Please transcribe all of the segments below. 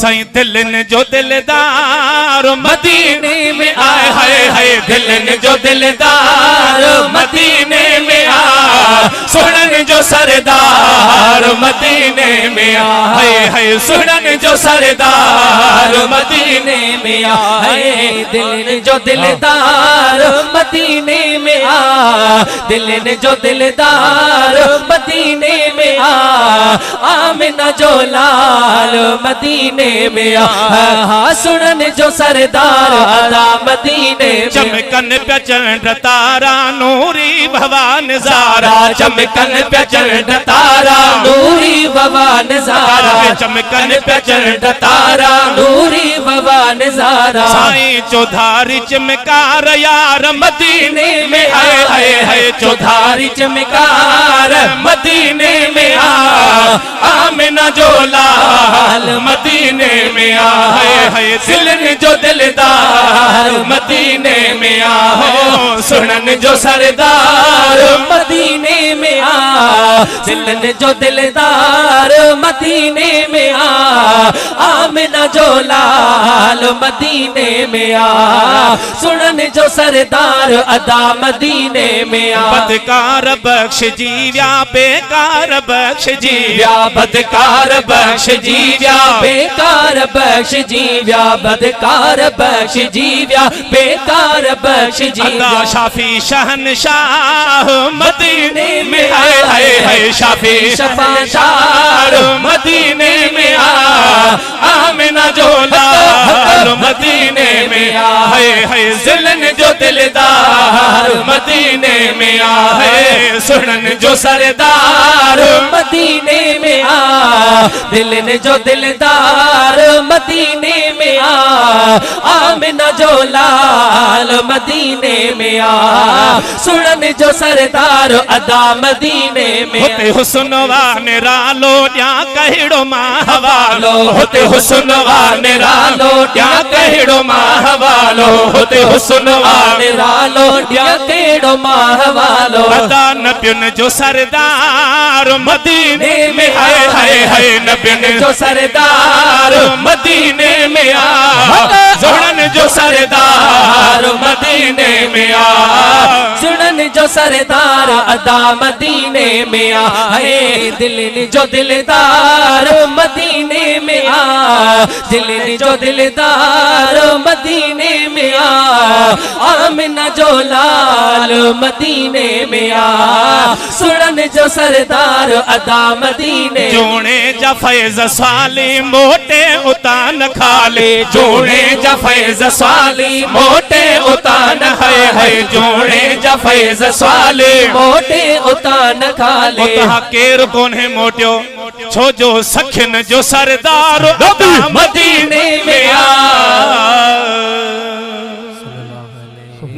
साईं दिल ने जो दिलदार मदीने में आए, हाय हाय दिल ने जो दिलदार मदीने में आ, सुनन जो सरदार मदीने में आ, हाय हाय सुनन जो सरदार मदीने में आ, हाय दिल ने जो दिलदार मदीने में आ, दिल ने जो दिलदार मदीने में आ, आमिना जो लाल मदीने में आ, हाँ सुनन जो सरदार अदा मदीने में। चमकन पे चंद्र तारा नूरी भवान ज़ारा, चमकन पे चंद्र तारा नूरी भवान ज़ारा, चमकन पे चंद्र तारा नूरी भवान ज़ारा। साईं चौधारी चमकार यार मदीने में आए, हाय हाय चौधारी चमकार मदीने में आ, आमिना जो लाल मदीने में आ, हाय हाय दिल ने जो दिलदार मदीने में आ, हो सुनन जो सरदार मदीने में आ, दिल ने जो दिलदार मदीने में आ, आमिना जो लाल मदीने में आ, सुनन जो सरदार अदा मदीने में आ। बदकार बख्श जीव्या बेकार बख्श जीव्या, बदकार बख्श जीव्या बेकार बख्श जीव्या, बदकार बख्श जीव्या बेकार बख्श जीव्या। शाफी शहनशाह मदीने में आए, हाय हाय शाफी शफाशार मदीने में आ, आमिना जो लाल मदीने में आ, हाय हाय दिलन जो दिलदार मदीने में आ, है सुनन जो सरदार मदीने में आ, दिल ने जो दिलदार मदीने में आ, आमिना जो लाल मदीने में आ, सुनन जो सरदार अदा मदीने में। होते हुस्नवान रालो या कहिड़ो माहवालो, होते हुस्नवान रालो या कहिड़ो माहवालो, होते हुस्नवान रालो या कहिड़ो माहवालो। अदा नबियुन जो सरदार मदीने में आए, हाय हाय नबियुन जो सरदार मदीने में आ, सुनन जो सरदार मदीने में आ, सुनन जो सरदार अदा मदीने में आ, है दिल ने जो दिलदार मदीने में आ, दिल ने जो दिलदार मदीने में आ, आमिना जो लाल मदीने में आ, सुनन जो सरदार अदा मदीने। जोड़े जा फैज़ साली मोटे उतान खाले, जोड़े जा फैज़ साली मोटे उतान है, जोड़े जा फैज़ साली मोटे उतान खाले। उता केर कोन्हे मोटियो छो जो सखिन जो सरदार अदा मदीने में आ।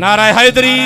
नाराए हैदरी।